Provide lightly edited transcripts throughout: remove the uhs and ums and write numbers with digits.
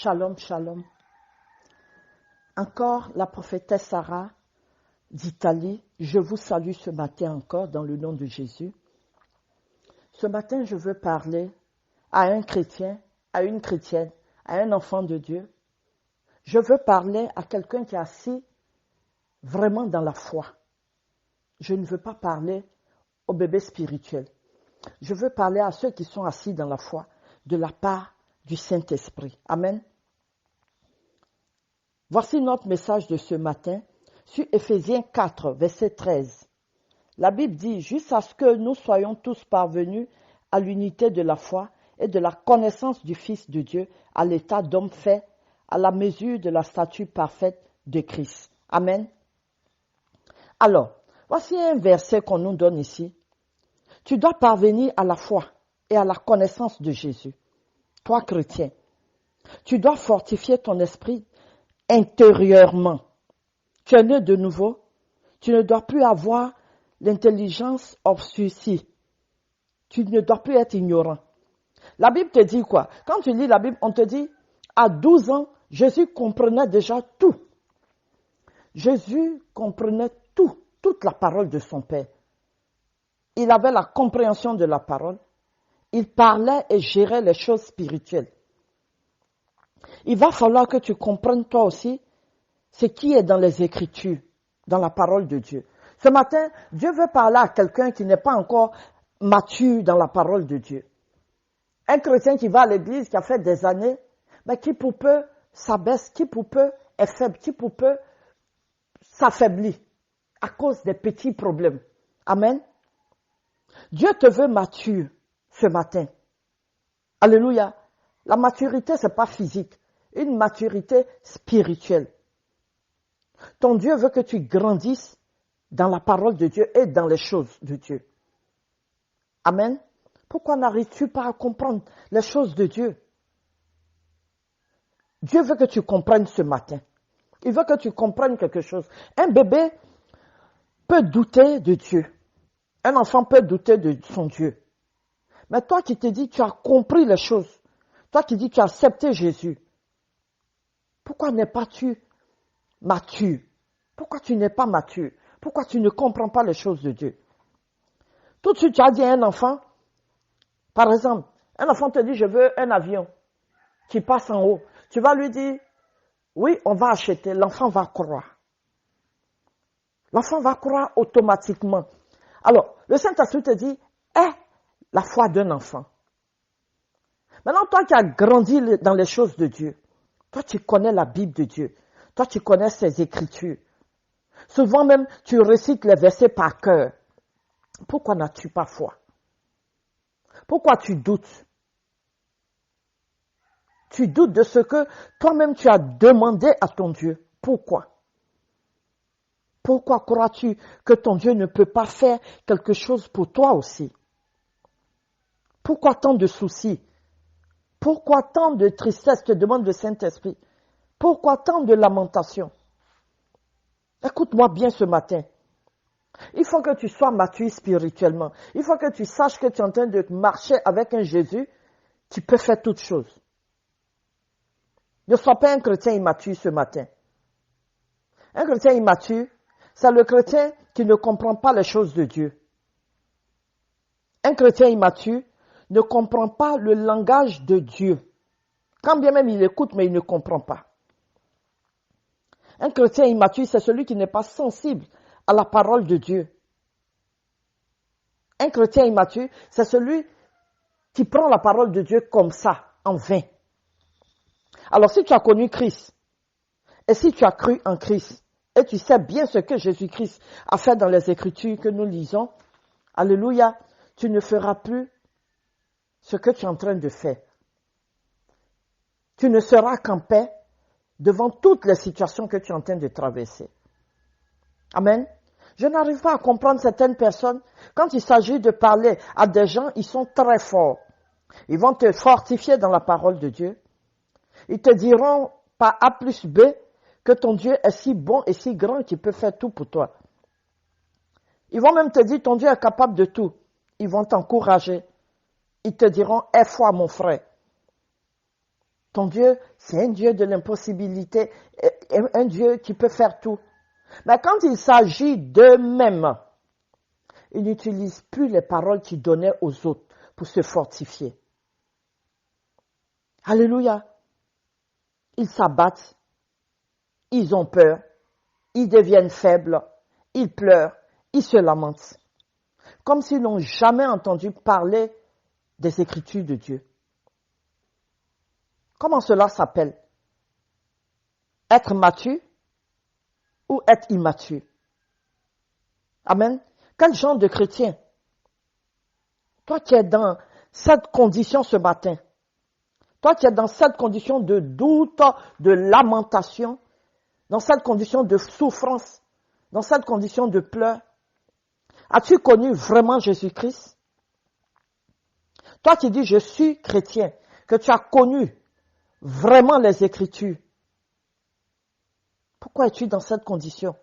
Shalom, shalom. Encore la prophétesse Sarah d'Italie, je vous salue ce matin encore dans le nom de Jésus. Ce matin, je veux parler à un chrétien, à une chrétienne, à un enfant de Dieu. Je veux parler à quelqu'un qui est assis vraiment dans la foi. Je ne veux pas parler au bébé spirituel. Je veux parler à ceux qui sont assis dans la foi de la part du Saint-Esprit. Amen. Voici notre message de ce matin sur Éphésiens 4, verset 13. La Bible dit, jusqu'à ce que nous soyons tous parvenus à l'unité de la foi et de la connaissance du Fils de Dieu, à l'état d'homme fait, à la mesure de la stature parfaite de Christ. Amen. Alors, voici un verset qu'on nous donne ici. Tu dois parvenir à la foi et à la connaissance de Jésus. Toi, chrétien, tu dois fortifier ton esprit intérieurement. Tu es né de nouveau. Tu ne dois plus avoir l'intelligence obscurcie. Tu ne dois plus être ignorant. La Bible te dit quoi? Quand tu lis la Bible, on te dit, à 12 ans, Jésus comprenait déjà tout. Jésus comprenait tout, toute la parole de son Père. Il avait la compréhension de la parole. Il parlait et gérait les choses spirituelles. Il va falloir que tu comprennes toi aussi ce qui est dans les Écritures, dans la parole de Dieu. Ce matin, Dieu veut parler à quelqu'un qui n'est pas encore mature dans la parole de Dieu. Un chrétien qui va à l'église, qui a fait des années, mais qui pour peu s'abaisse, qui pour peu est faible, qui pour peu s'affaiblit à cause des petits problèmes. Amen. Dieu te veut mature ce matin. Alléluia. La maturité, c'est pas physique. Une maturité spirituelle. Ton Dieu veut que tu grandisses dans la parole de Dieu et dans les choses de Dieu. Amen. Pourquoi n'arrives-tu pas à comprendre les choses de Dieu? Dieu veut que tu comprennes ce matin. Il veut que tu comprennes quelque chose. Un bébé peut douter de Dieu. Un enfant peut douter de son Dieu. Mais toi qui te dis, tu as compris les choses. Toi qui dis, tu as accepté Jésus. Pourquoi n'es pas-tu mature? Pourquoi tu n'es pas mature? Pourquoi tu ne comprends pas les choses de Dieu? Tout de suite, tu as dit à un enfant, par exemple, un enfant te dit, je veux un avion qui passe en haut. Tu vas lui dire, oui, on va acheter. L'enfant va croire. L'enfant va croire automatiquement. Alors, le Saint-Esprit te dit, aie la foi d'un enfant. Maintenant, toi qui as grandi dans les choses de Dieu, toi tu connais la Bible de Dieu, toi tu connais ses Écritures. Souvent même, tu récites les versets par cœur. Pourquoi n'as-tu pas foi? Pourquoi tu doutes? Tu doutes de ce que toi-même tu as demandé à ton Dieu. Pourquoi? Pourquoi crois-tu que ton Dieu ne peut pas faire quelque chose pour toi aussi? Pourquoi tant de soucis? Pourquoi tant de tristesse, te demande le Saint-Esprit? Pourquoi tant de lamentations? Écoute-moi bien ce matin. Il faut que tu sois mature spirituellement. Il faut que tu saches que tu es en train de marcher avec un Jésus qui peut faire toutes choses. Ne sois pas un chrétien immature ce matin. Un chrétien immature, c'est le chrétien qui ne comprend pas les choses de Dieu. Un chrétien immature ne comprend pas le langage de Dieu. Quand bien même il écoute, mais il ne comprend pas. Un chrétien immature, c'est celui qui n'est pas sensible à la parole de Dieu. Un chrétien immature, c'est celui qui prend la parole de Dieu comme ça, en vain. Alors si tu as connu Christ, et si tu as cru en Christ, et tu sais bien ce que Jésus-Christ a fait dans les Écritures que nous lisons, alléluia, tu ne feras plus ce que tu es en train de faire. Tu ne seras qu'en paix devant toutes les situations que tu es en train de traverser. Amen. Je n'arrive pas à comprendre certaines personnes. Quand il s'agit de parler à des gens, ils sont très forts. Ils vont te fortifier dans la parole de Dieu. Ils te diront par A plus B que ton Dieu est si bon et si grand qu'il peut faire tout pour toi. Ils vont même te dire ton Dieu est capable de tout. Ils vont t'encourager. Ils te diront, aie foi mon frère. Ton Dieu, c'est un Dieu de l'impossibilité, un Dieu qui peut faire tout. Mais quand il s'agit d'eux-mêmes, ils n'utilisent plus les paroles qu'ils donnaient aux autres pour se fortifier. Alléluia. Ils s'abattent, ils ont peur, ils deviennent faibles, ils pleurent, ils se lamentent. Comme s'ils n'ont jamais entendu parler des Écritures de Dieu. Comment cela s'appelle? Être mature ou être immature? Amen. Quel genre de chrétien? Toi qui es dans cette condition ce matin, toi qui es dans cette condition de doute, de lamentation, dans cette condition de souffrance, dans cette condition de pleurs, as-tu connu vraiment Jésus-Christ? Toi qui dis je suis chrétien, que tu as connu vraiment les Écritures, pourquoi es-tu dans cette condition?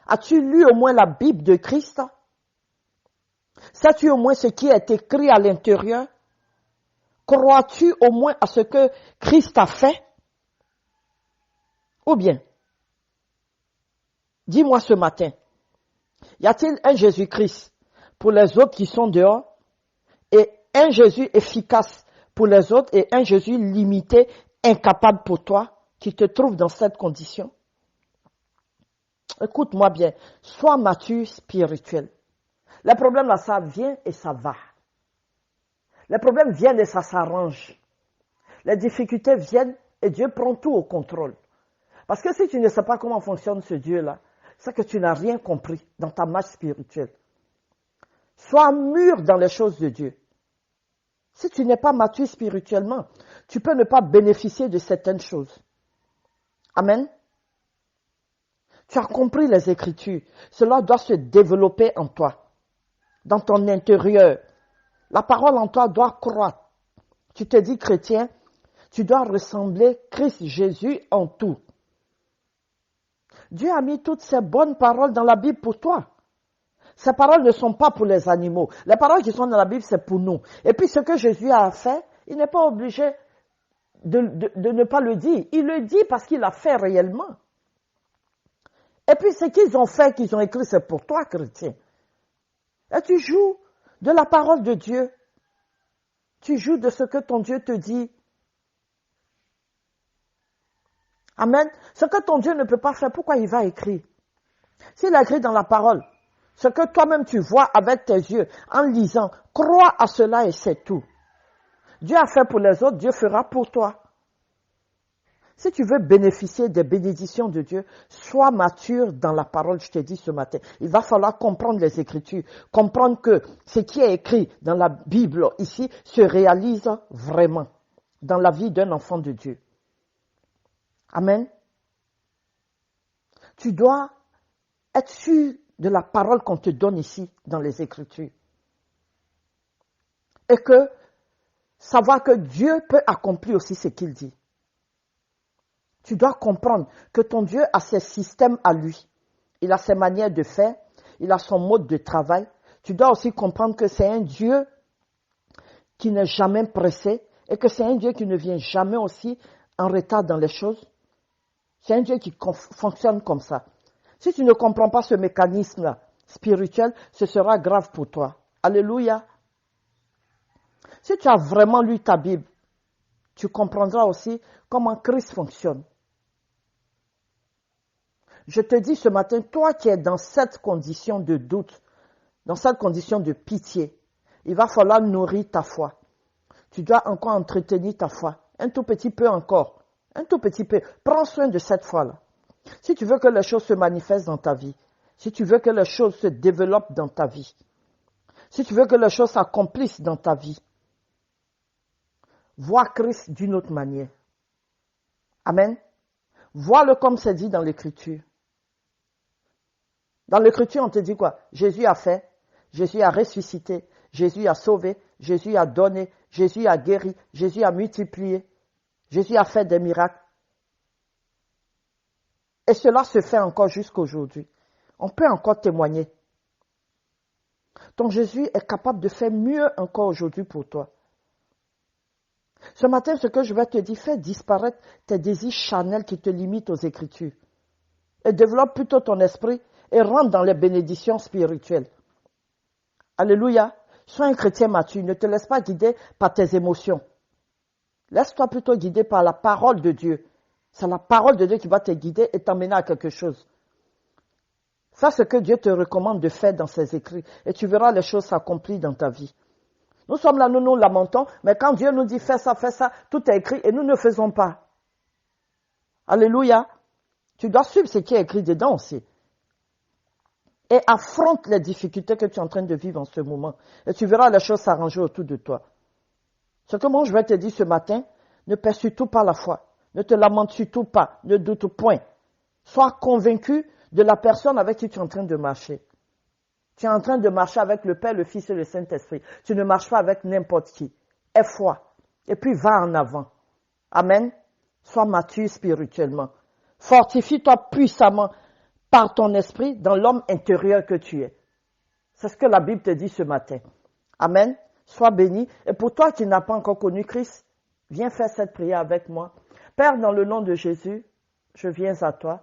As-tu lu au moins la Bible de Christ? Sais-tu au moins ce qui est écrit à l'intérieur? Crois-tu au moins à ce que Christ a fait? Ou bien, dis-moi ce matin, y a-t-il un Jésus-Christ pour les autres qui sont dehors et un Jésus efficace pour les autres et un Jésus limité, incapable pour toi qui te trouve dans cette condition? Écoute-moi bien, sois mature spirituel. Les problèmes là, ça vient et ça va. Les problèmes viennent et ça s'arrange. Les difficultés viennent et Dieu prend tout au contrôle. Parce que si tu ne sais pas comment fonctionne ce Dieu-là, c'est que tu n'as rien compris dans ta marche spirituelle. Sois mûr dans les choses de Dieu. Si tu n'es pas mature spirituellement, tu peux ne pas bénéficier de certaines choses. Amen. Tu as compris les Écritures. Cela doit se développer en toi, dans ton intérieur. La parole en toi doit croître. Tu te dis chrétien, tu dois ressembler Christ Jésus en tout. Dieu a mis toutes ces bonnes paroles dans la Bible pour toi. Ces paroles ne sont pas pour les animaux. Les paroles qui sont dans la Bible, c'est pour nous. Et puis ce que Jésus a fait, il n'est pas obligé de ne pas le dire. Il le dit parce qu'il l'a fait réellement. Et puis ce qu'ils ont fait, qu'ils ont écrit, c'est pour toi, chrétien. Et tu joues de la parole de Dieu. Tu joues de ce que ton Dieu te dit. Amen. Ce que ton Dieu ne peut pas faire, pourquoi il va écrire? S'il a écrit dans la parole, ce que toi-même tu vois avec tes yeux, en lisant, crois à cela et c'est tout. Dieu a fait pour les autres, Dieu fera pour toi. Si tu veux bénéficier des bénédictions de Dieu, sois mature dans la parole, je t'ai dit ce matin. Il va falloir comprendre les Écritures, comprendre que ce qui est écrit dans la Bible ici se réalise vraiment dans la vie d'un enfant de Dieu. Amen. Tu dois être sûr de la parole qu'on te donne ici dans les Écritures. Et que savoir que Dieu peut accomplir aussi ce qu'il dit. Tu dois comprendre que ton Dieu a ses systèmes à lui. Il a ses manières de faire, il a son mode de travail. Tu dois aussi comprendre que c'est un Dieu qui n'est jamais pressé et que c'est un Dieu qui ne vient jamais aussi en retard dans les choses. C'est un Dieu qui fonctionne comme ça. Si tu ne comprends pas ce mécanisme spirituel, ce sera grave pour toi. Alléluia. Si tu as vraiment lu ta Bible, tu comprendras aussi comment Christ fonctionne. Je te dis ce matin, toi qui es dans cette condition de doute, dans cette condition de pitié, il va falloir nourrir ta foi. Tu dois encore entretenir ta foi. Un tout petit peu encore. Un tout petit peu. Prends soin de cette foi-là. Si tu veux que les choses se manifestent dans ta vie, si tu veux que les choses se développent dans ta vie, si tu veux que les choses s'accomplissent dans ta vie, vois Christ d'une autre manière. Amen. Vois-le comme c'est dit dans l'Écriture. Dans l'Écriture, on te dit quoi? Jésus a fait, Jésus a ressuscité, Jésus a sauvé, Jésus a donné, Jésus a guéri, Jésus a multiplié, Jésus a fait des miracles. Et cela se fait encore jusqu'à aujourd'hui. On peut encore témoigner. Ton Jésus est capable de faire mieux encore aujourd'hui pour toi. Ce matin, ce que je vais te dire, fais disparaître tes désirs charnels qui te limitent aux Écritures. Et développe plutôt ton esprit et rentre dans les bénédictions spirituelles. Alléluia. Sois un chrétien mature. Ne te laisse pas guider par tes émotions. Laisse-toi plutôt guider par la parole de Dieu. C'est la parole de Dieu qui va te guider et t'emmener à quelque chose. Fais ce que Dieu te recommande de faire dans ses écrits et tu verras les choses s'accomplir dans ta vie. Nous sommes là, nous nous lamentons, mais quand Dieu nous dit fais ça, tout est écrit et nous ne faisons pas. Alléluia. Tu dois suivre ce qui est écrit dedans aussi. Et affronte les difficultés que tu es en train de vivre en ce moment. Et tu verras les choses s'arranger autour de toi. Ce que moi je vais te dire ce matin, ne perds surtout pas la foi. Ne te lamente surtout pas. Ne doute point. Sois convaincu de la personne avec qui tu es en train de marcher. Tu es en train de marcher avec le Père, le Fils et le Saint-Esprit. Tu ne marches pas avec n'importe qui. Aie foi. Et puis va en avant. Amen. Sois mature spirituellement. Fortifie-toi puissamment par ton esprit dans l'homme intérieur que tu es. C'est ce que la Bible te dit ce matin. Amen. Sois béni. Et pour toi qui n'as pas encore connu Christ, viens faire cette prière avec moi. Père, dans le nom de Jésus, je viens à toi.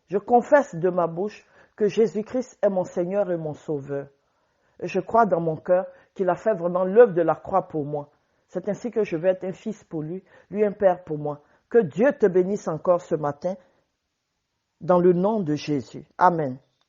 Je confesse de ma bouche que Jésus-Christ est mon Seigneur et mon Sauveur. Et je crois dans mon cœur qu'il a fait vraiment l'œuvre de la croix pour moi. C'est ainsi que je vais être un fils pour lui un père pour moi. Que Dieu te bénisse encore ce matin dans le nom de Jésus. Amen.